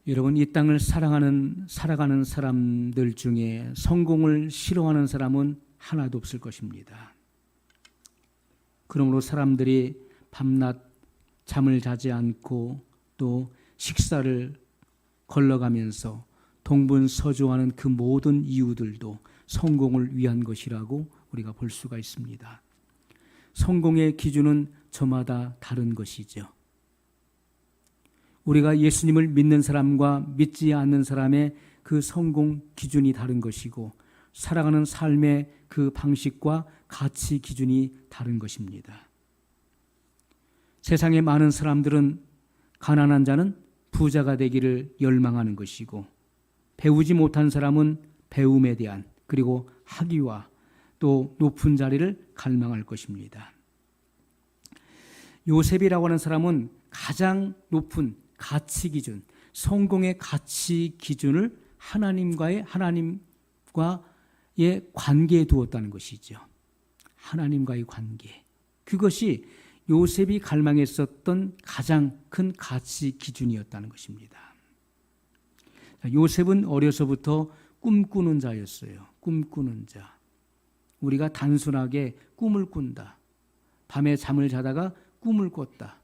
여러분, 이 땅을 살아가는 사람들 중에 성공을 싫어하는 사람은 하나도 없을 것입니다. 그러므로 사람들이 밤낮 잠을 자지 않고 또 식사를 걸러가면서 동분서주하는 그 모든 이유들도 성공을 위한 것이라고 우리가 볼 수가 있습니다. 성공의 기준은 저마다 다른 것이죠. 우리가 예수님을 믿는 사람과 믿지 않는 사람의 그 성공 기준이 다른 것이고 살아가는 삶의 그 방식과 가치 기준이 다른 것입니다. 세상의 많은 사람들은 가난한 자는 부자가 되기를 열망하는 것이고 배우지 못한 사람은 배움에 대한 그리고 학위와 또 높은 자리를 갈망할 것입니다. 요셉이라고 하는 사람은 가장 높은 가치 기준, 성공의 가치 기준을 하나님과의 관계에 두었다는 것이죠. 하나님과의 관계. 그것이 요셉이 갈망했었던 가장 큰 가치 기준이었다는 것입니다. 요셉은 어려서부터 꿈꾸는 자였어요. 꿈꾸는 자. 우리가 단순하게 꿈을 꾼다. 밤에 잠을 자다가 꿈을 꿨다.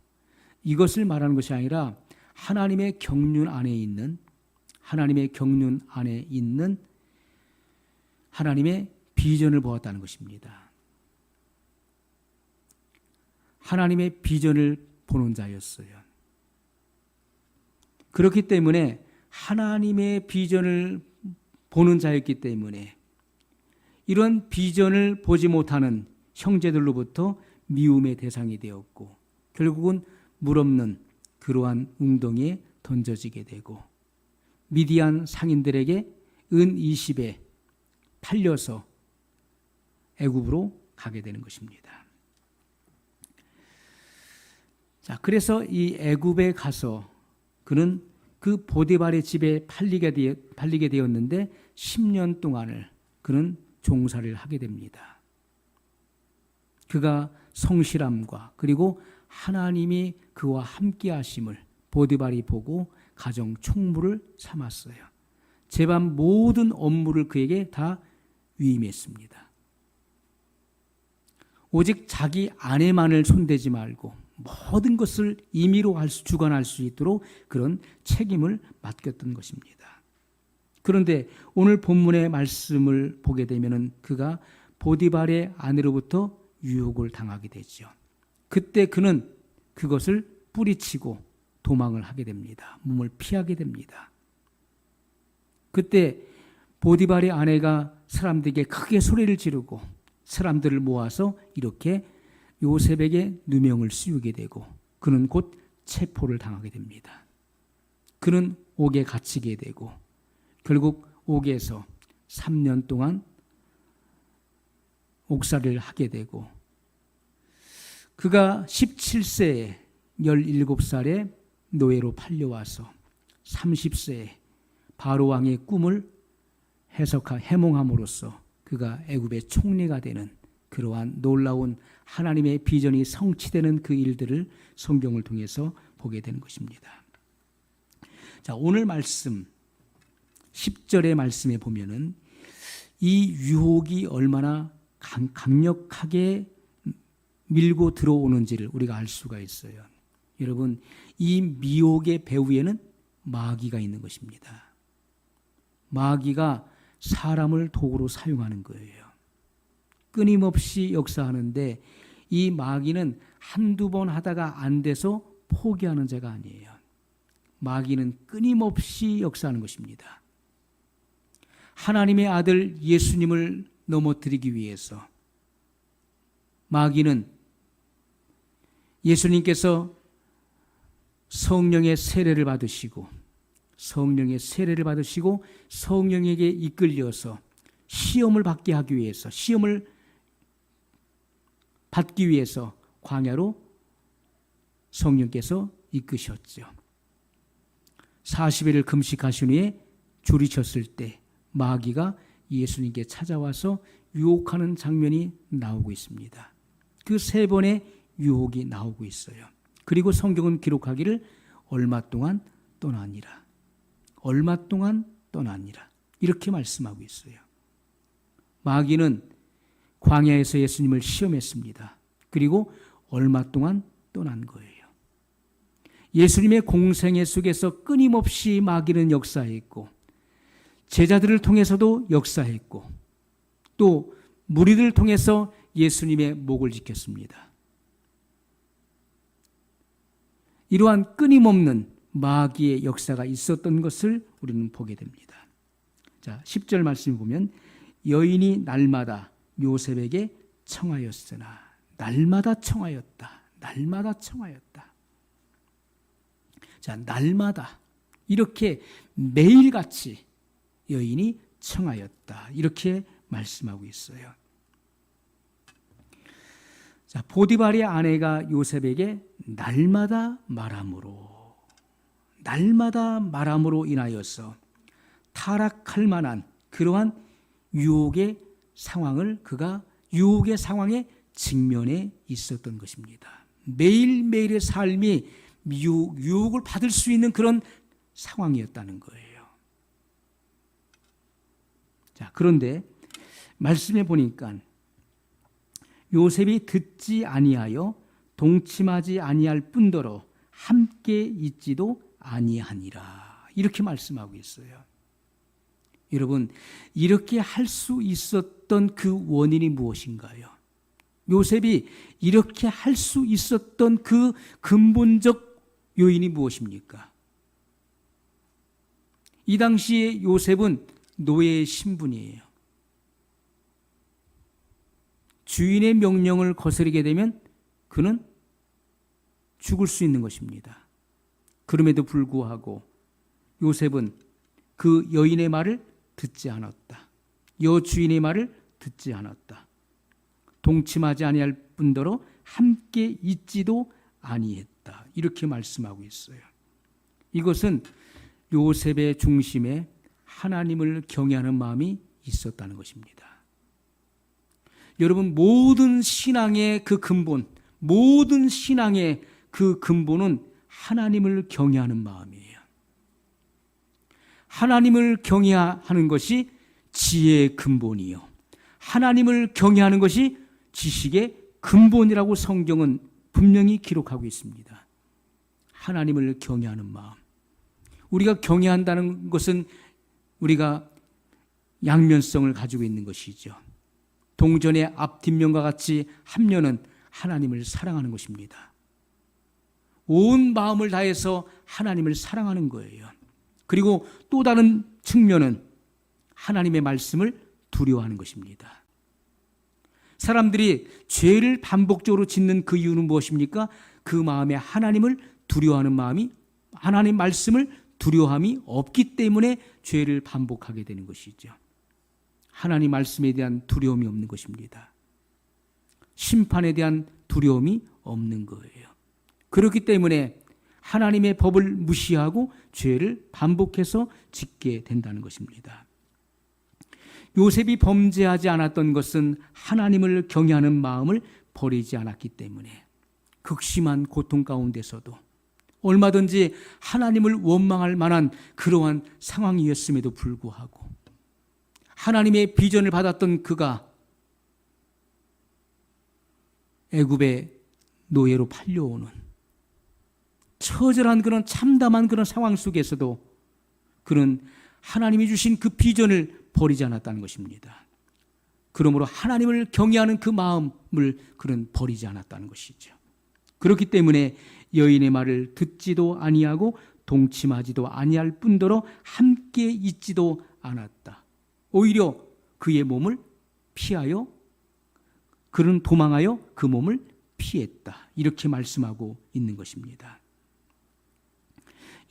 이것을 말하는 것이 아니라 하나님의 경륜 안에 있는 하나님의 비전을 보았다는 것입니다. 하나님의 비전을 보는 자였어요. 그렇기 때문에 하나님의 비전을 보는 자였기 때문에 이런 비전을 보지 못하는 형제들로부터 미움의 대상이 되었고 결국은 물없는 그러한 웅덩이에 던져지게 되고 미디안 상인들에게 은 20에 팔려서 애굽으로 가게 되는 것입니다. 자, 그래서 이 애굽에 가서 그는 그 보디발의 집에 팔리게 되었는데 10년 동안을 그는 종살이를 하게 됩니다. 그가 성실함과 그리고 하나님이 그와 함께 하심을 보디발이 보고 가정 총무를 삼았어요. 제반 모든 업무를 그에게 다 위임했습니다. 오직 자기 아내만을 손대지 말고 모든 것을 임의로 주관할 수 있도록 그런 책임을 맡겼던 것입니다. 그런데 오늘 본문의 말씀을 보게 되면 그가 보디발의 아내로부터 유혹을 당하게 되죠. 그때 그는 그것을 뿌리치고 도망을 하게 됩니다. 몸을 피하게 됩니다. 그때 보디발의 아내가 사람들에게 크게 소리를 지르고 사람들을 모아서 이렇게 요셉에게 누명을 씌우게 되고 그는 곧 체포를 당하게 됩니다. 그는 옥에 갇히게 되고 결국 옥에서 3년 동안 옥살이를 하게 되고 그가 17세에 17살에 노예로 팔려와서 30세에 바로 왕의 꿈을 해몽함으로써 그가 애굽의 총리가 되는 그러한 놀라운 하나님의 비전이 성취되는 그 일들을 성경을 통해서 보게 되는 것입니다. 자, 오늘 말씀 10절의 말씀에 보면은 이 유혹이 얼마나 강력하게 밀고 들어오는지를 우리가 알 수가 있어요. 여러분, 이 미혹의 배후에는 마귀가 있는 것입니다. 마귀가 사람을 도구로 사용하는 거예요. 끊임없이 역사하는데 이 마귀는 한두 번 하다가 안 돼서 포기하는 자가 아니에요. 마귀는 끊임없이 역사하는 것입니다. 하나님의 아들 예수님을 넘어뜨리기 위해서 마귀는 예수님께서 성령의 세례를 받으시고 성령에게 이끌려서 시험을 받기 위해서 광야로 성령께서 이끄셨죠. 40일을 금식하신 후에 줄이 쳤을 때 마귀가 예수님께 찾아와서 유혹하는 장면이 나오고 있습니다. 그 3번의 유혹이 나오고 있어요. 그리고 성경은 기록하기를 얼마 동안 떠나니라. 얼마 동안 떠나니라. 이렇게 말씀하고 있어요. 마귀는 광야에서 예수님을 시험했습니다. 그리고 얼마 동안 떠난 거예요. 예수님의 공생애 속에서 끊임없이 마귀는 역사했고 제자들을 통해서도 역사했고 또 무리들을 통해서 예수님의 목을 지켰습니다. 이러한 끊임없는 마귀의 역사가 있었던 것을 우리는 보게 됩니다. 자, 10절 말씀 보면 여인이 날마다 요셉에게 청하였으나 날마다 청하였다. 날마다 청하였다. 자, 날마다 이렇게 매일같이 여인이 청하였다. 이렇게 말씀하고 있어요. 자, 보디발의 아내가 요셉에게 날마다 말함으로 인하여서 타락할 만한 그러한 유혹의 상황에 직면해 있었던 것입니다. 매일매일의 삶이 유혹을 받을 수 있는 그런 상황이었다는 거예요. 자, 그런데 말씀해 보니까 요셉이 듣지 아니하여 동침하지 아니할 뿐더러 함께 있지도 아니하니라. 이렇게 말씀하고 있어요. 여러분, 이렇게 할 수 있었던 그 원인이 무엇인가요? 요셉이 이렇게 할 수 있었던 그 근본적 요인이 무엇입니까? 이 당시에 요셉은 노예의 신분이에요. 주인의 명령을 거스르게 되면 그는 죽을 수 있는 것입니다. 그럼에도 불구하고 요셉은 그 여인의 말을 듣지 않았다. 여주인의 말을 듣지 않았다. 동침하지 아니할 뿐더러 함께 있지도 아니했다. 이렇게 말씀하고 있어요. 이것은 요셉의 중심에 하나님을 경외하는 마음이 있었다는 것입니다. 여러분, 모든 신앙의 그 근본은 하나님을 경외하는 마음이에요. 하나님을 경외하는 것이 지혜의 근본이요. 하나님을 경외하는 것이 지식의 근본이라고 성경은 분명히 기록하고 있습니다. 하나님을 경외하는 마음. 우리가 경외한다는 것은 우리가 양면성을 가지고 있는 것이죠. 동전의 앞 뒷면과 같이 한 면은 하나님을 사랑하는 것입니다. 온 마음을 다해서 하나님을 사랑하는 거예요. 그리고 또 다른 측면은 하나님의 말씀을 두려워하는 것입니다. 사람들이 죄를 반복적으로 짓는 그 이유는 무엇입니까? 그 마음에 하나님을 두려워하는 마음이, 하나님 말씀을 두려워함이 없기 때문에 죄를 반복하게 되는 것이죠. 하나님 말씀에 대한 두려움이 없는 것입니다. 심판에 대한 두려움이 없는 거예요. 그렇기 때문에 하나님의 법을 무시하고 죄를 반복해서 짓게 된다는 것입니다. 요셉이 범죄하지 않았던 것은 하나님을 경외하는 마음을 버리지 않았기 때문에 극심한 고통 가운데서도 얼마든지 하나님을 원망할 만한 그러한 상황이었음에도 불구하고 하나님의 비전을 받았던 그가 애굽의 노예로 팔려오는 처절한 그런 참담한 그런 상황 속에서도 그는 하나님이 주신 그 비전을 버리지 않았다는 것입니다. 그러므로 하나님을 경외하는 그 마음을 그는 버리지 않았다는 것이죠. 그렇기 때문에 여인의 말을 듣지도 아니하고 동침하지도 아니할 뿐더러 함께 있지도 않았다. 오히려 그의 몸을 피하여 그는 도망하여 그 몸을 피했다. 이렇게 말씀하고 있는 것입니다.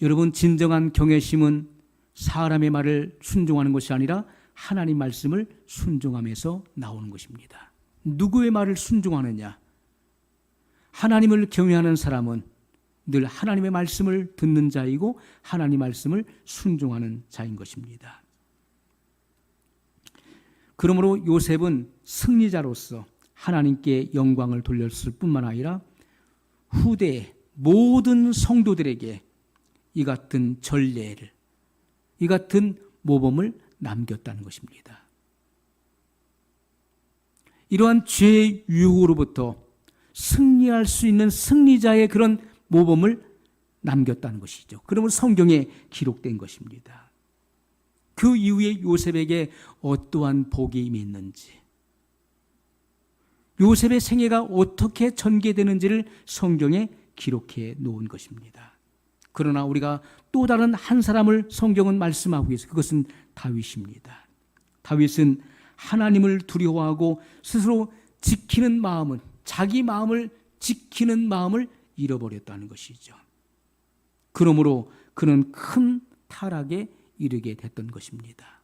여러분, 진정한 경외심은 사람의 말을 순종하는 것이 아니라 하나님 말씀을 순종함에서 나오는 것입니다. 누구의 말을 순종하느냐? 하나님을 경외하는 사람은 늘 하나님의 말씀을 듣는 자이고 하나님 말씀을 순종하는 자인 것입니다. 그러므로 요셉은 승리자로서 하나님께 영광을 돌렸을 뿐만 아니라 후대의 모든 성도들에게 이 같은 전례를 이 같은 모범을 남겼다는 것입니다. 이러한 죄의 유혹으로부터 승리할 수 있는 승리자의 그런 모범을 남겼다는 것이죠. 그러면 성경에 기록된 것입니다. 그 이후에 요셉에게 어떠한 복이 임했는지, 요셉의 생애가 어떻게 전개되는지를 성경에 기록해 놓은 것입니다. 그러나 우리가 또 다른 한 사람을 성경은 말씀하고 있어요. 그것은 다윗입니다. 다윗은 하나님을 두려워하고 스스로 지키는 마음은, 자기 마음을 지키는 마음을 잃어버렸다는 것이죠. 그러므로 그는 큰 타락에 이르게 됐던 것입니다.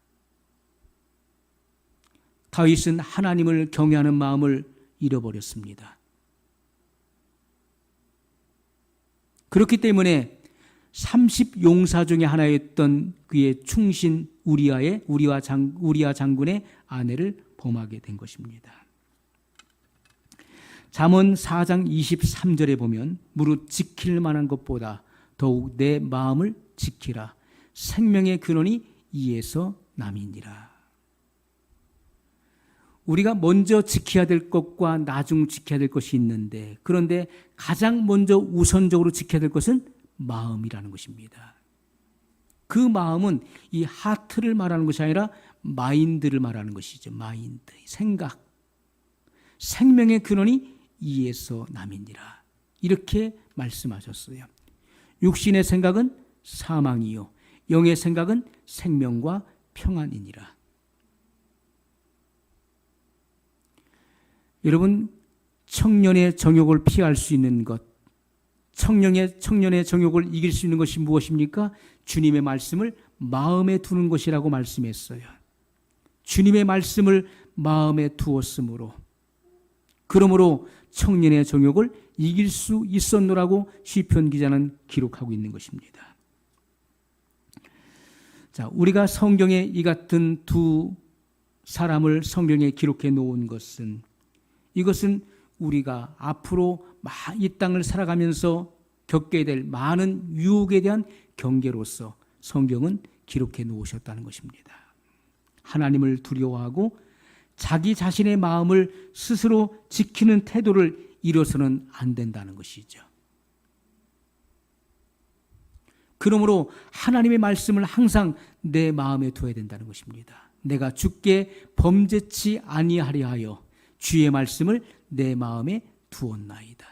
다윗은 하나님을 경외하는 마음을 잃어버렸습니다. 그렇기 때문에 30용사 중에 하나였던 그의 충신 우리아 장군의 아내를 범하게 된 것입니다. 잠언 4장 23절에 보면 무릇 지킬 만한 것보다 더욱 내 마음을 지키라. 생명의 근원이 이에서 남이니라. 우리가 먼저 지켜야 될 것과 나중 지켜야 될 것이 있는데, 그런데 가장 먼저 우선적으로 지켜야 될 것은 마음이라는 것입니다. 그 마음은 이 하트를 말하는 것이 아니라 마인드를 말하는 것이죠. 마인드, 생각. 생명의 근원이 이에서 남이니라. 이렇게 말씀하셨어요. 육신의 생각은 사망이요 영의 생각은 생명과 평안이니라. 여러분, 청년의 정욕을 피할 수 있는 것, 청년의 정욕을 이길 수 있는 것이 무엇입니까? 주님의 말씀을 마음에 두는 것이라고 말씀했어요. 주님의 말씀을 마음에 두었으므로, 그러므로 청년의 정욕을 이길 수 있었노라고 시편 기자는 기록하고 있는 것입니다. 자, 우리가 성경에 이 같은 두 사람을 성경에 기록해 놓은 것은, 이것은 우리가 앞으로 이 땅을 살아가면서 겪게 될 많은 유혹에 대한 경계로서 성경은 기록해 놓으셨다는 것입니다. 하나님을 두려워하고 자기 자신의 마음을 스스로 지키는 태도를 잃어서는 안 된다는 것이죠. 그러므로 하나님의 말씀을 항상 내 마음에 두어야 된다는 것입니다. 내가 주께 범죄치 아니하려 하여 주의 말씀을 내 마음에 두었나이다.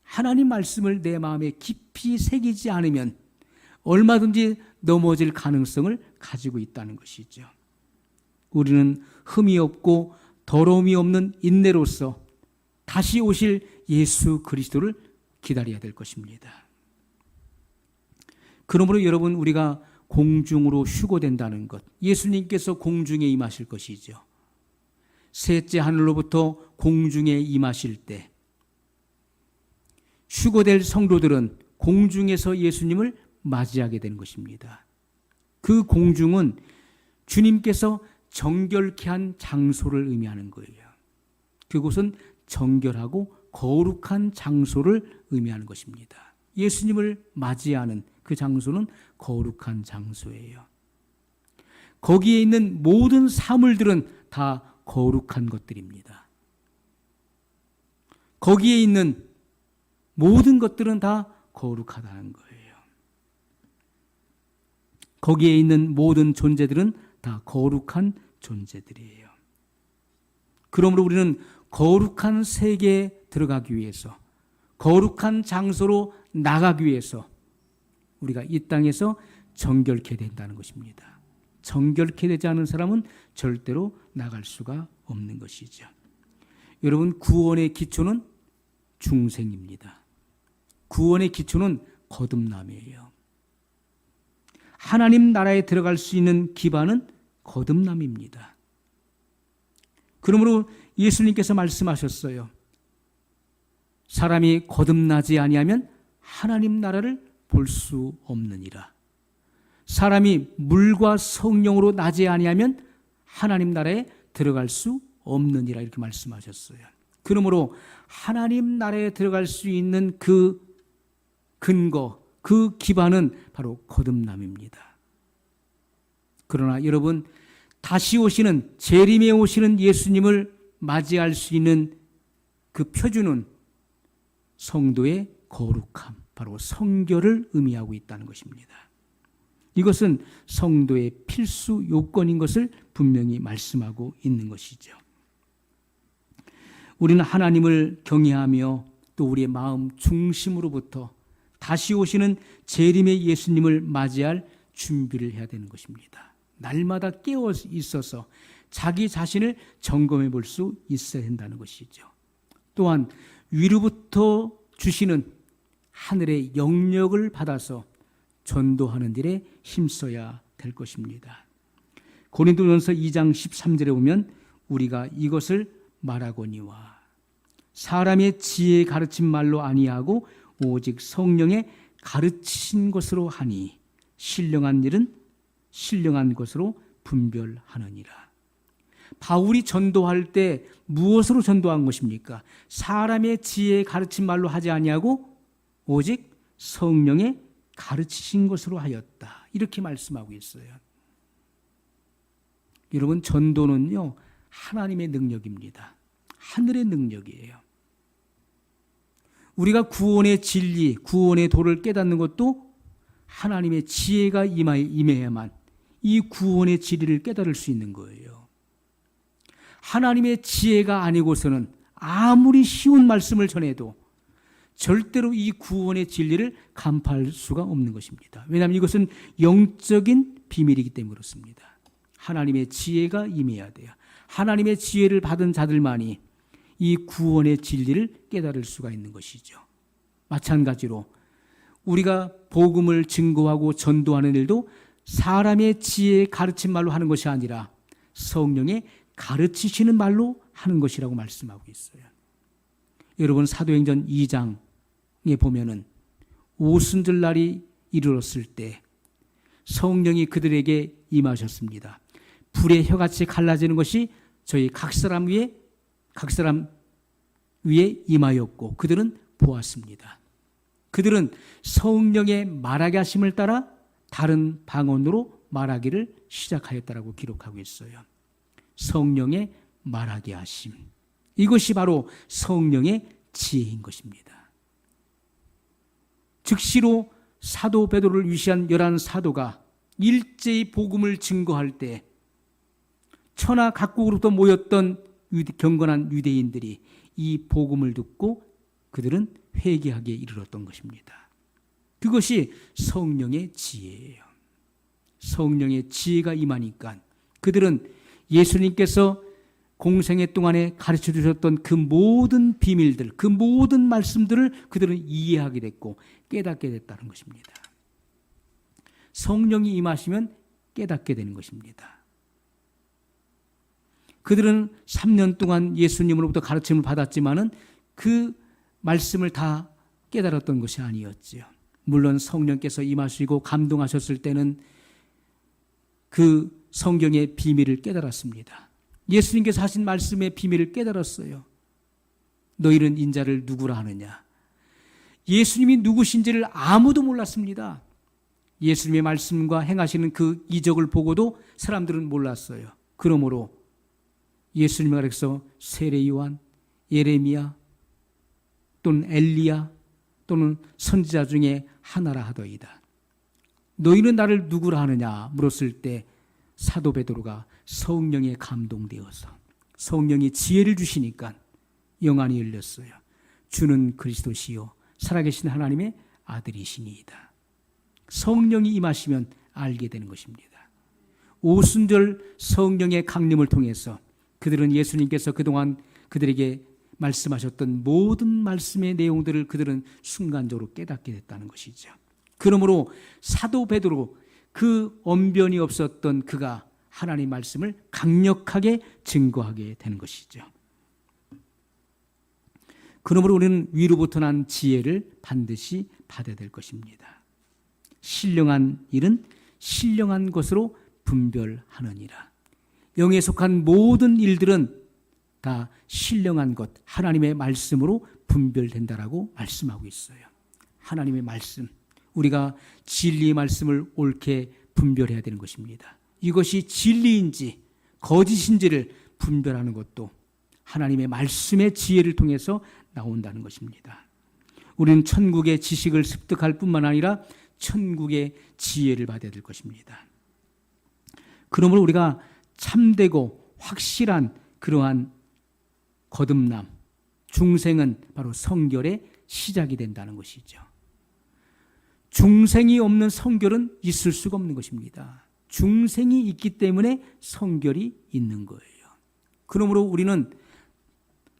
하나님 말씀을 내 마음에 깊이 새기지 않으면 얼마든지 넘어질 가능성을 가지고 있다는 것이죠. 우리는 흠이 없고 더러움이 없는 인내로서 다시 오실 예수 그리스도를 기다려야 될 것입니다. 그러므로 여러분, 우리가 공중으로 휴거된다는 것, 예수님께서 공중에 임하실 것이죠. 셋째 하늘로부터 공중에 임하실 때 휴거될 성도들은 공중에서 예수님을 맞이하게 되는 것입니다. 그 공중은 주님께서 정결케 한 장소를 의미하는 거예요. 그곳은 정결하고 거룩한 장소를 의미하는 것입니다. 예수님을 맞이하는 그 장소는 거룩한 장소예요. 거기에 있는 모든 사물들은 다 거룩한 것들입니다. 거기에 있는 모든 것들은 다 거룩하다는 거예요. 거기에 있는 모든 존재들은 다 거룩한 존재들이에요. 그러므로 우리는 거룩한 세계에 들어가기 위해서, 거룩한 장소로 나가기 위해서 우리가 이 땅에서 정결케 된다는 것입니다. 정결케 되지 않은 사람은 절대로 나갈 수가 없는 것이죠. 여러분, 구원의 기초는 중생입니다. 구원의 기초는 거듭남이에요. 하나님 나라에 들어갈 수 있는 기반은 거듭남입니다. 그러므로 예수님께서 말씀하셨어요. 사람이 거듭나지 아니하면 하나님 나라를 볼 수 없느니라. 사람이 물과 성령으로 나지 아니하면 하나님 나라에 들어갈 수 없느니라, 이렇게 말씀하셨어요. 그러므로 하나님 나라에 들어갈 수 있는 그 근거, 그 기반은 바로 거듭남입니다. 그러나 여러분, 다시 오시는, 재림에 오시는 예수님을 맞이할 수 있는 그 표준은 성도의 거룩함, 바로 성결을 의미하고 있다는 것입니다. 이것은 성도의 필수 요건인 것을 분명히 말씀하고 있는 것이죠. 우리는 하나님을 경외하며 또 우리의 마음 중심으로부터 다시 오시는 재림의 예수님을 맞이할 준비를 해야 되는 것입니다. 날마다 깨어 있어서 자기 자신을 점검해 볼 수 있어야 한다는 것이죠. 또한 위로부터 주시는 하늘의 영역을 받아서 전도하는 일에 힘써야 될 것입니다. 고린도전서 2장 13절에 보면 우리가 이것을 말하거니와 사람의 지혜에 가르친 말로 아니하고 오직 성령의 가르치신 것으로 하니 신령한 일은 신령한 것으로 분별하느니라. 바울이 전도할 때 무엇으로 전도한 것입니까? 사람의 지혜에 가르친 말로 하지 아니하고 오직 성령의 가르치신 것으로 하였다. 이렇게 말씀하고 있어요. 여러분, 전도는요, 하나님의 능력입니다. 하늘의 능력이에요. 우리가 구원의 진리, 구원의 도를 깨닫는 것도 하나님의 지혜가 임해야만 이 구원의 진리를 깨달을 수 있는 거예요. 하나님의 지혜가 아니고서는 아무리 쉬운 말씀을 전해도 절대로 이 구원의 진리를 간파할 수가 없는 것입니다. 왜냐하면 이것은 영적인 비밀이기 때문에 그렇습니다. 하나님의 지혜가 임해야 돼요. 하나님의 지혜를 받은 자들만이 이 구원의 진리를 깨달을 수가 있는 것이죠. 마찬가지로 우리가 복음을 증거하고 전도하는 일도 사람의 지혜에 가르친 말로 하는 것이 아니라 성령의 가르치시는 말로 하는 것이라고 말씀하고 있어요. 여러분, 사도행전 2장에 보면은 오순절 날이 이르렀을 때 성령이 그들에게 임하셨습니다. 불의 혀같이 갈라지는 것이 저희 각 사람 위에 임하였고 그들은 보았습니다. 그들은 성령의 말하게 하심을 따라 다른 방언으로 말하기를 시작하였다라고 기록하고 있어요. 성령의 말하게 하심. 이것이 바로 성령의 지혜인 것입니다. 즉시로 사도 베드로를 위시한 11사도가 일제히 복음을 증거할 때 천하 각국으로부터 모였던 경건한 유대인들이 이 복음을 듣고 그들은 회개하기에 이르렀던 것입니다. 그것이 성령의 지혜예요. 성령의 지혜가 임하니까 그들은 예수님께서 공생애 동안에 가르쳐 주셨던 그 모든 비밀들, 그 모든 말씀들을 그들은 이해하게 됐고 깨닫게 됐다는 것입니다. 성령이 임하시면 깨닫게 되는 것입니다. 그들은 3년 동안 예수님으로부터 가르침을 받았지만은 그 말씀을 다 깨달았던 것이 아니었지요. 물론 성령께서 임하시고 감동하셨을 때는 그 성경의 비밀을 깨달았습니다. 예수님께서 하신 말씀의 비밀을 깨달았어요. 너희는 인자를 누구라 하느냐? 예수님이 누구신지를 아무도 몰랐습니다. 예수님의 말씀과 행하시는 그 이적을 보고도 사람들은 몰랐어요. 그러므로 예수님을 가리켜서 세례 요한, 예레미야 또는 엘리야 또는 선지자 중에 하나라 하더이다. 너희는 나를 누구라 하느냐 물었을 때 사도 베드로가 성령에 감동되어서 성령이 지혜를 주시니까 영안이 열렸어요. 주는 그리스도시요 살아계신 하나님의 아들이시니이다. 성령이 임하시면 알게 되는 것입니다. 오순절 성령의 강림을 통해서 그들은 예수님께서 그동안 그들에게 말씀하셨던 모든 말씀의 내용들을 그들은 순간적으로 깨닫게 됐다는 것이죠. 그러므로 사도 베드로 그 언변이 없었던 그가 하나님의 말씀을 강력하게 증거하게 되는 것이죠. 그러므로 우리는 위로부터 난 지혜를 반드시 받아야 될 것입니다. 신령한 일은 신령한 것으로 분별하느니라. 영에 속한 모든 일들은 다 신령한 것, 하나님의 말씀으로 분별된다라고 말씀하고 있어요. 하나님의 말씀, 우리가 진리의 말씀을 옳게 분별해야 되는 것입니다. 이것이 진리인지 거짓인지를 분별하는 것도 하나님의 말씀의 지혜를 통해서 나온다는 것입니다. 우리는 천국의 지식을 습득할 뿐만 아니라 천국의 지혜를 받아야 될 것입니다. 그러므로 우리가 참되고 확실한 그러한 거듭남, 중생은 바로 성결의 시작이 된다는 것이죠. 중생이 없는 성결은 있을 수가 없는 것입니다. 중생이 있기 때문에 성결이 있는 거예요. 그러므로 우리는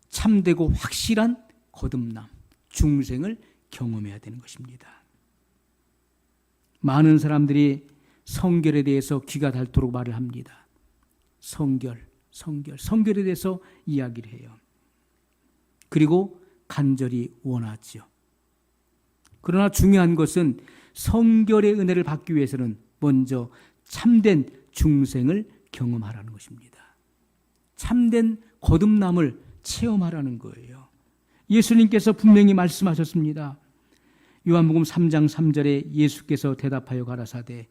참되고 확실한 거듭남, 중생을 경험해야 되는 것입니다. 많은 사람들이 성결에 대해서 귀가 닳도록 말을 합니다. 성결에 대해서 이야기를 해요. 그리고 간절히 원하지요. 그러나 중요한 것은 성결의 은혜를 받기 위해서는 먼저 참된 중생을 경험하라는 것입니다. 참된 거듭남을 체험하라는 거예요. 예수님께서 분명히 말씀하셨습니다. 요한복음 3장 3절에 예수께서 대답하여 가라사대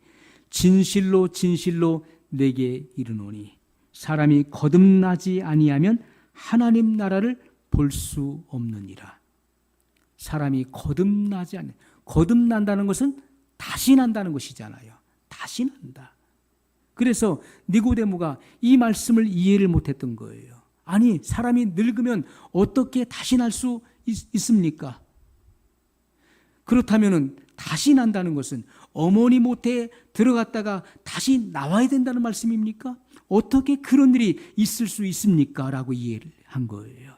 진실로 진실로 내게 이르노니 사람이 거듭나지 아니하면 하나님 나라를 볼 수 없느니라. 사람이 거듭난다는 것은 다시 난다는 것이잖아요. 다시 난다. 그래서 니고데모가 이 말씀을 이해를 못했던 거예요. 아니, 사람이 늙으면 어떻게 다시 날 수 있습니까? 그렇다면 다시 난다는 것은 어머니 모태에 들어갔다가 다시 나와야 된다는 말씀입니까? 어떻게 그런 일이 있을 수 있습니까? 라고 이해를 한 거예요.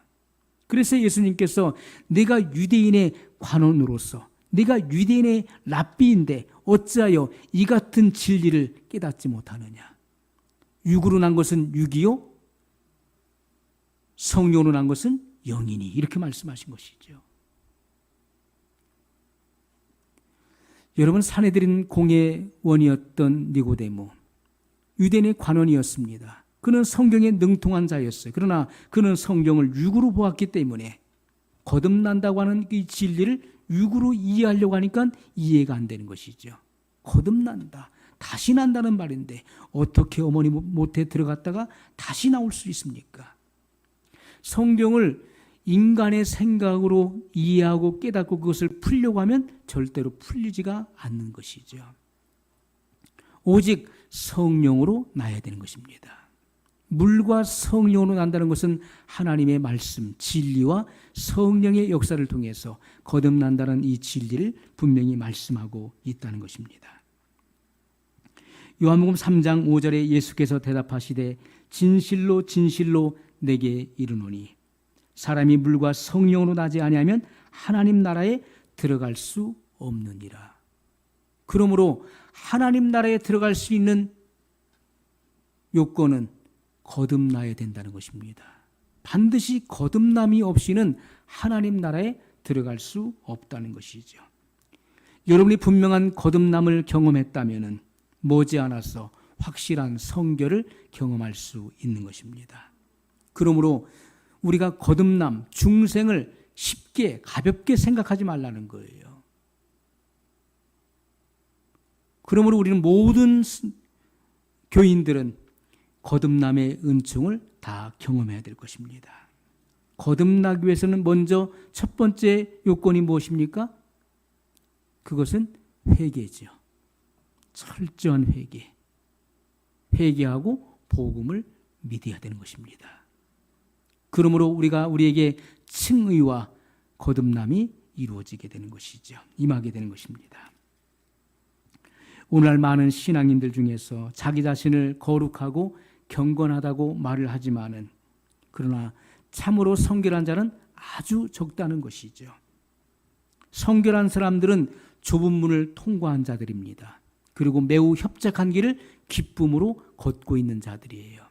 그래서 예수님께서 내가 유대인의 관원으로서 내가 유대인의 랍비인데 어찌하여 이 같은 진리를 깨닫지 못하느냐. 육으로 난 것은 육이요 성령으로 난 것은 영이니 이렇게 말씀하신 것이죠. 여러분, 사내들인 공회원이었던 니고데모, 유대인의 관원이었습니다. 그는 성경에 능통한 자였어요. 그러나 그는 성경을 육으로 보았기 때문에 거듭난다고 하는 이 진리를 육으로 이해하려고 하니까 이해가 안 되는 것이죠. 거듭난다, 다시 난다는 말인데 어떻게 어머니 모태에 들어갔다가 다시 나올 수 있습니까? 성경을 인간의 생각으로 이해하고 깨닫고 그것을 풀려고 하면 절대로 풀리지가 않는 것이죠. 오직 성령으로 나야 되는 것입니다. 물과 성령으로 난다는 것은 하나님의 말씀, 진리와 성령의 역사를 통해서 거듭난다는 이 진리를 분명히 말씀하고 있다는 것입니다. 요한복음 3장 5절에 예수께서 대답하시되 진실로 진실로 내게 이르노니 사람이 물과 성령으로 나지 아니하면 하나님 나라에 들어갈 수 없느니라. 그러므로 하나님 나라에 들어갈 수 있는 요건은 거듭나야 된다는 것입니다. 반드시 거듭남이 없이는 하나님 나라에 들어갈 수 없다는 것이죠. 여러분이 분명한 거듭남을 경험했다면 머지않아서 확실한 성결을 경험할 수 있는 것입니다. 그러므로 우리가 거듭남, 중생을 쉽게 가볍게 생각하지 말라는 거예요. 그러므로 우리는 모든 교인들은 거듭남의 은총을 다 경험해야 될 것입니다. 거듭나기 위해서는 먼저 첫 번째 요건이 무엇입니까? 그것은 회개죠. 철저한 회개. 회개하고 복음을 믿어야 되는 것입니다. 그러므로 우리에게 칭의와 거듭남이 이루어지게 되는 것이죠. 임하게 되는 것입니다. 오늘날 많은 신앙인들 중에서 자기 자신을 거룩하고 경건하다고 말을 하지만은 그러나 참으로 성결한 자는 아주 적다는 것이죠. 성결한 사람들은 좁은 문을 통과한 자들입니다. 그리고 매우 협착한 길을 기쁨으로 걷고 있는 자들이에요.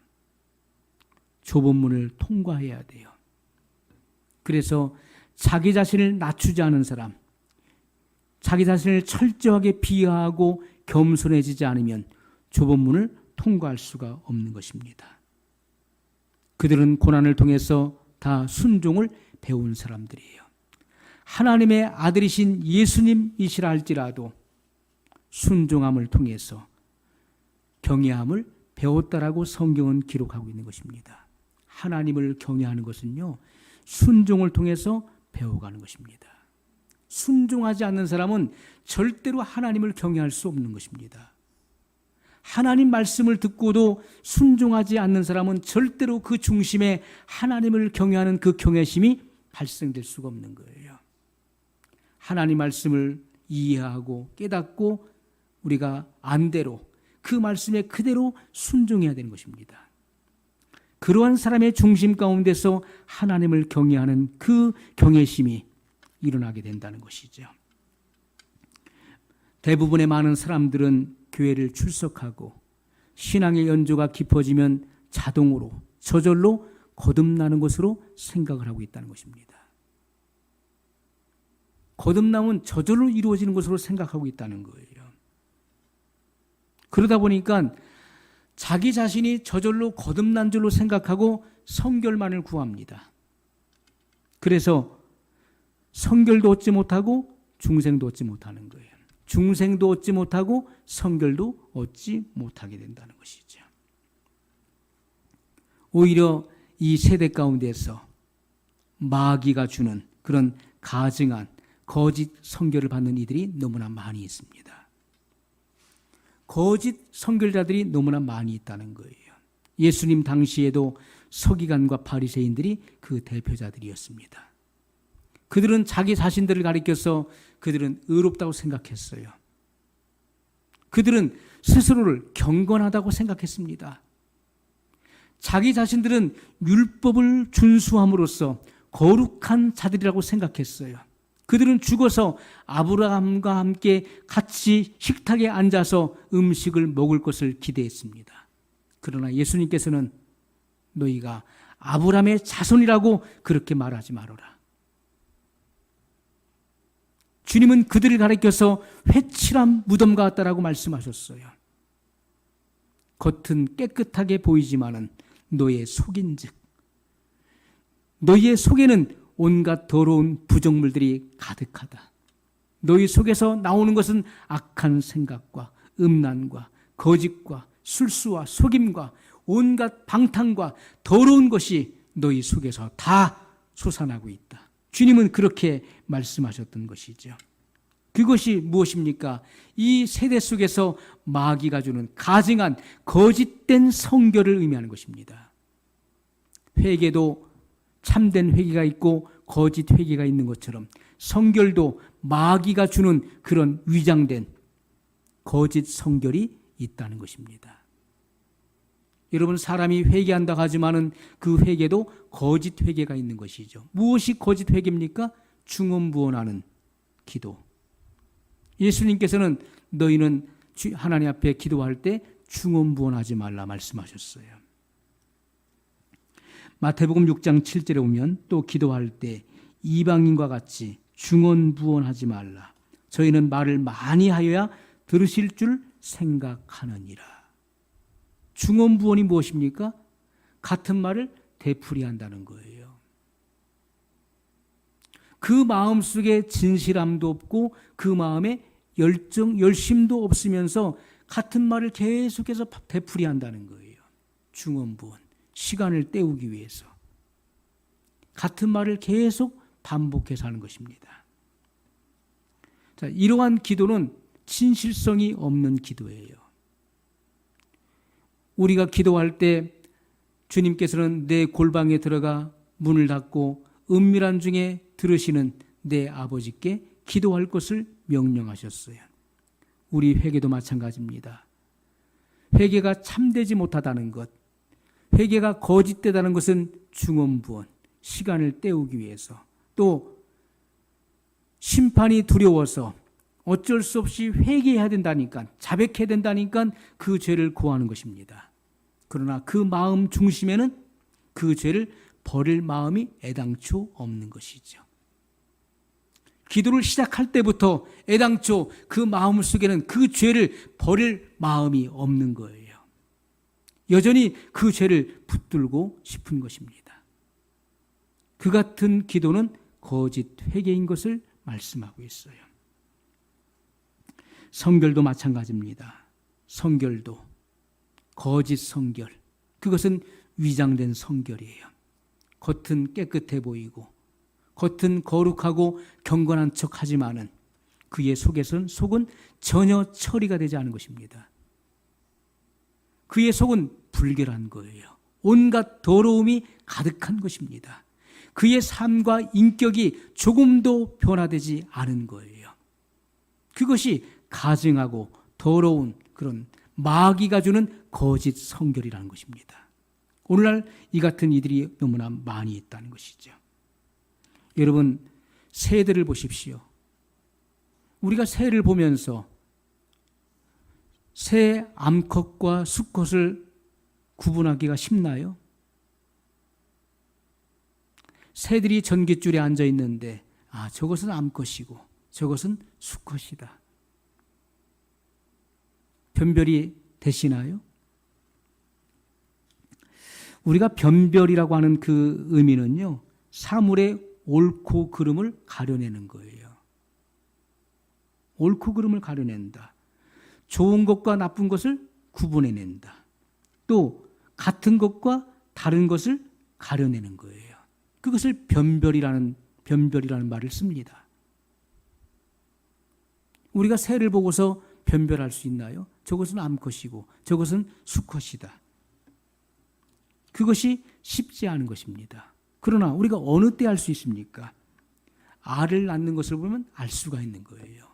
좁은 문을 통과해야 돼요. 그래서 자기 자신을 낮추지 않은 사람, 자기 자신을 철저하게 비하하고 겸손해지지 않으면 좁은 문을 통과할 수가 없는 것입니다. 그들은 고난을 통해서 다 순종을 배운 사람들이에요. 하나님의 아들이신 예수님이시라 할지라도 순종함을 통해서 경외함을 배웠다라고 성경은 기록하고 있는 것입니다. 하나님을 경외하는 것은요, 순종을 통해서 배워가는 것입니다. 순종하지 않는 사람은 절대로 하나님을 경외할 수 없는 것입니다. 하나님 말씀을 듣고도 순종하지 않는 사람은 절대로 그 중심에 하나님을 경외하는 그 경외심이 발생될 수가 없는 거예요. 하나님 말씀을 이해하고 깨닫고 우리가 안대로 그 말씀에 그대로 순종해야 되는 것입니다. 그러한 사람의 중심 가운데서 하나님을 경외하는 그 경외심이 일어나게 된다는 것이죠. 대부분의 많은 사람들은 교회를 출석하고 신앙의 연조가 깊어지면 자동으로 저절로 거듭나는 것으로 생각을 하고 있다는 것입니다. 거듭남은 저절로 이루어지는 것으로 생각하고 있다는 거예요. 그러다 보니까 자기 자신이 저절로 거듭난 줄로 생각하고 성결만을 구합니다. 그래서 성결도 얻지 못하고 중생도 얻지 못하는 거예요. 중생도 얻지 못하고 성결도 얻지 못하게 된다는 것이죠. 오히려 이 세대 가운데서 마귀가 주는 그런 가증한 거짓 성결을 받는 이들이 너무나 많이 있습니다. 거짓 선결자들이 너무나 많이 있다는 거예요. 예수님 당시에도 서기관과 바리새인들이 그 대표자들이었습니다. 그들은 자기 자신들을 가리켜서 그들은 의롭다고 생각했어요. 그들은 스스로를 경건하다고 생각했습니다. 자기 자신들은 율법을 준수함으로써 거룩한 자들이라고 생각했어요. 그들은 죽어서 아브라함과 함께 같이 식탁에 앉아서 음식을 먹을 것을 기대했습니다. 그러나 예수님께서는 너희가 아브라함의 자손이라고 그렇게 말하지 말아라. 주님은 그들을 가리켜서 회칠한 무덤 같다라고 말씀하셨어요. 겉은 깨끗하게 보이지만은 너의 속인즉 너희의 속에는 온갖 더러운 부정물들이 가득하다. 너희 속에서 나오는 것은 악한 생각과 음란과 거짓과 술수와 속임과 온갖 방탕과 더러운 것이 너희 속에서 다 솟아나고 있다. 주님은 그렇게 말씀하셨던 것이죠. 그것이 무엇입니까? 이 세대 속에서 마귀가 주는 가증한 거짓된 성결을 의미하는 것입니다. 회개도 참된 회개가 있고 거짓 회개가 있는 것처럼 성결도 마귀가 주는 그런 위장된 거짓 성결이 있다는 것입니다. 여러분, 사람이 회개한다고 하지만은 그 회개도 거짓 회개가 있는 것이죠. 무엇이 거짓 회개입니까? 중언부언하는 기도. 예수님께서는 너희는 하나님 앞에 기도할 때 중언부언하지 말라 말씀하셨어요. 마태복음 6장 7절에 보면 또 기도할 때 이방인과 같이 중언부언하지 말라. 저희는 말을 많이 하여야 들으실 줄 생각하느니라. 중언부언이 무엇입니까? 같은 말을 되풀이한다는 거예요. 그 마음속에 진실함도 없고 그 마음에 열심도 없으면서 같은 말을 계속해서 되풀이한다는 거예요. 중언부언. 시간을 때우기 위해서. 같은 말을 계속 반복해서 하는 것입니다. 자, 이러한 기도는 진실성이 없는 기도예요. 우리가 기도할 때 주님께서는 내 골방에 들어가 문을 닫고 은밀한 중에 들으시는 내 아버지께 기도할 것을 명령하셨어요. 우리 회개도 마찬가지입니다. 회개가 참되지 못하다는 것, 회개가 거짓되다는 것은 중언부언, 시간을 때우기 위해서, 또 심판이 두려워서 어쩔 수 없이 회개해야 된다니까, 자백해야 된다니까 그 죄를 고하는 것입니다. 그러나 그 마음 중심에는 그 죄를 버릴 마음이 애당초 없는 것이죠. 기도를 시작할 때부터 애당초 그 마음 속에는 그 죄를 버릴 마음이 없는 거예요. 여전히 그 죄를 붙들고 싶은 것입니다. 그 같은 기도는 거짓 회개인 것을 말씀하고 있어요. 성결도 마찬가지입니다. 성결도 거짓 성결, 그것은 위장된 성결이에요. 겉은 깨끗해 보이고 겉은 거룩하고 경건한 척하지만은 그의 속은 전혀 처리가 되지 않은 것입니다. 그의 속은 불결한 거예요. 온갖 더러움이 가득한 것입니다. 그의 삶과 인격이 조금도 변화되지 않은 거예요. 그것이 가증하고 더러운 그런 마귀가 주는 거짓 성결이라는 것입니다. 오늘날 이 같은 이들이 너무나 많이 있다는 것이죠. 여러분, 새들을 보십시오. 우리가 새를 보면서 새 암컷과 수컷을 구분하기가 쉽나요? 새들이 전깃줄에 앉아 있는데 저것은 암컷이고 저것은 수컷이다. 변별이 되시나요? 우리가 변별이라고 하는 그 의미는요, 사물의 옳고 그름을 가려내는 거예요. 옳고 그름을 가려낸다. 좋은 것과 나쁜 것을 구분해낸다. 또 같은 것과 다른 것을 가려내는 거예요. 그것을 변별이라는 말을 씁니다. 우리가 새를 보고서 변별할 수 있나요? 저것은 암컷이고 저것은 수컷이다. 그것이 쉽지 않은 것입니다. 그러나 우리가 어느 때 알 수 있습니까? 알을 낳는 것을 보면 알 수가 있는 거예요.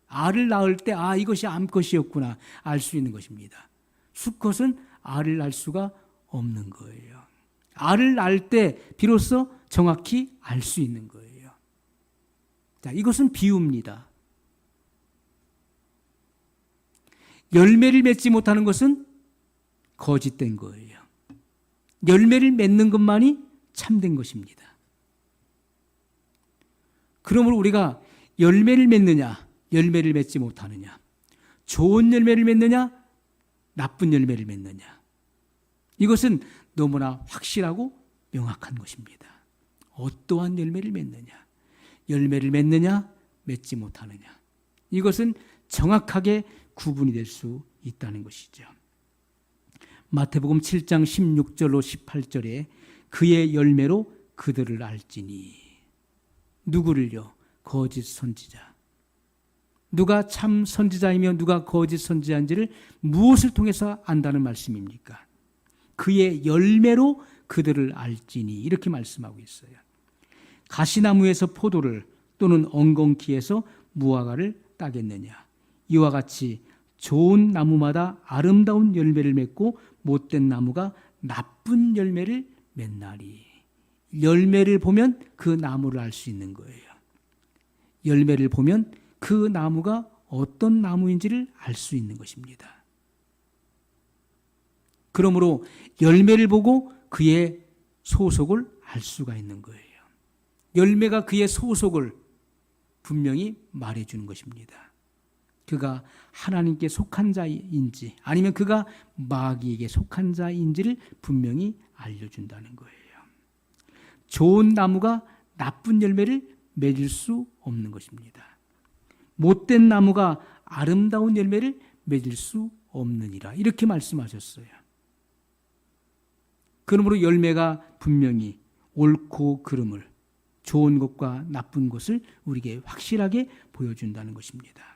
알을 낳을 때 이것이 암컷이었구나 알 수 있는 것입니다. 수컷은 알을 낳을 수가 없는 거예요. 알을 낳을 때 비로소 정확히 알 수 있는 거예요. 자, 이것은 비유입니다. 열매를 맺지 못하는 것은 거짓된 거예요. 열매를 맺는 것만이 참된 것입니다. 그러므로 우리가 열매를 맺느냐, 열매를 맺지 못하느냐, 좋은 열매를 맺느냐, 나쁜 열매를 맺느냐, 이것은 너무나 확실하고 명확한 것입니다. 어떠한 열매를 맺느냐, 열매를 맺느냐, 맺지 못하느냐, 이것은 정확하게 구분이 될 수 있다는 것이죠. 마태복음 7장 16절로 18절에 그의 열매로 그들을 알지니. 누구를요? 거짓 선지자. 누가 참 선지자이며 누가 거짓 선지자인지를 무엇을 통해서 안다는 말씀입니까? 그의 열매로 그들을 알지니, 이렇게 말씀하고 있어요. 가시나무에서 포도를 또는 엉겅퀴에서 무화과를 따겠느냐. 이와 같이 좋은 나무마다 아름다운 열매를 맺고 못된 나무가 나쁜 열매를 맺나니. 열매를 보면 그 나무를 알 수 있는 거예요. 열매를 보면 그 나무가 어떤 나무인지를 알 수 있는 것입니다. 그러므로 열매를 보고 그의 소속을 알 수가 있는 거예요. 열매가 그의 소속을 분명히 말해주는 것입니다. 그가 하나님께 속한 자인지 아니면 그가 마귀에게 속한 자인지를 분명히 알려준다는 거예요. 좋은 나무가 나쁜 열매를 맺을 수 없는 것입니다. 못된 나무가 아름다운 열매를 맺을 수 없느니라, 이렇게 말씀하셨어요. 그러므로 열매가 분명히 옳고 그름을, 좋은 것과 나쁜 것을 우리에게 확실하게 보여준다는 것입니다.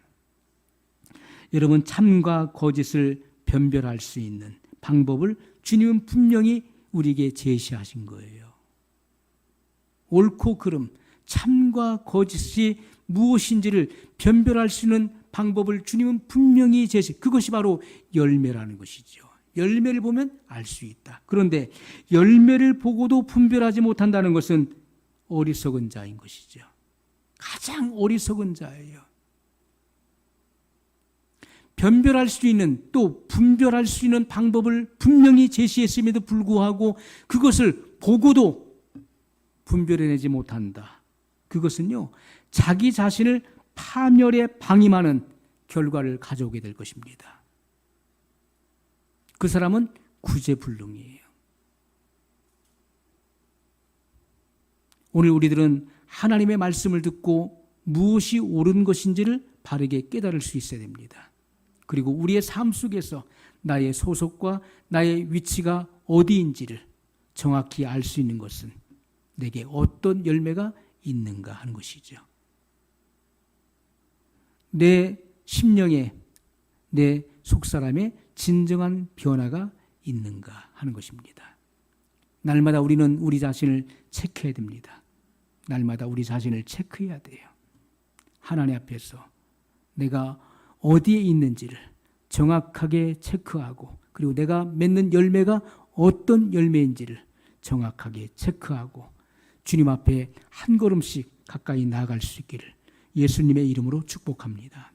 여러분, 참과 거짓을 변별할 수 있는 방법을 주님은 분명히 우리에게 제시하신 거예요. 옳고 그름, 참과 거짓이 무엇인지를 변별할 수 있는 방법을 주님은 분명히 그것이 바로 열매라는 것이죠. 열매를 보면 알 수 있다. 그런데 열매를 보고도 분별하지 못한다는 것은 어리석은 자인 것이죠. 가장 어리석은 자예요. 변별할 수 있는, 또 분별할 수 있는 방법을 분명히 제시했음에도 불구하고 그것을 보고도 분별해내지 못한다. 그것은요, 자기 자신을 파멸에 방임하는 결과를 가져오게 될 것입니다. 그 사람은 구제불능이에요. 오늘 우리들은 하나님의 말씀을 듣고 무엇이 옳은 것인지를 바르게 깨달을 수 있어야 됩니다. 그리고 우리의 삶 속에서 나의 소속과 나의 위치가 어디인지를 정확히 알 수 있는 것은 내게 어떤 열매가 있는가 하는 것이죠. 내 심령에, 내 속사람의 진정한 변화가 있는가 하는 것입니다. 날마다 우리는 우리 자신을 체크해야 됩니다. 날마다 우리 자신을 체크해야 돼요. 하나님 앞에서 내가 어디에 있는지를 정확하게 체크하고, 그리고 내가 맺는 열매가 어떤 열매인지를 정확하게 체크하고 주님 앞에 한 걸음씩 가까이 나아갈 수 있기를 예수님의 이름으로 축복합니다.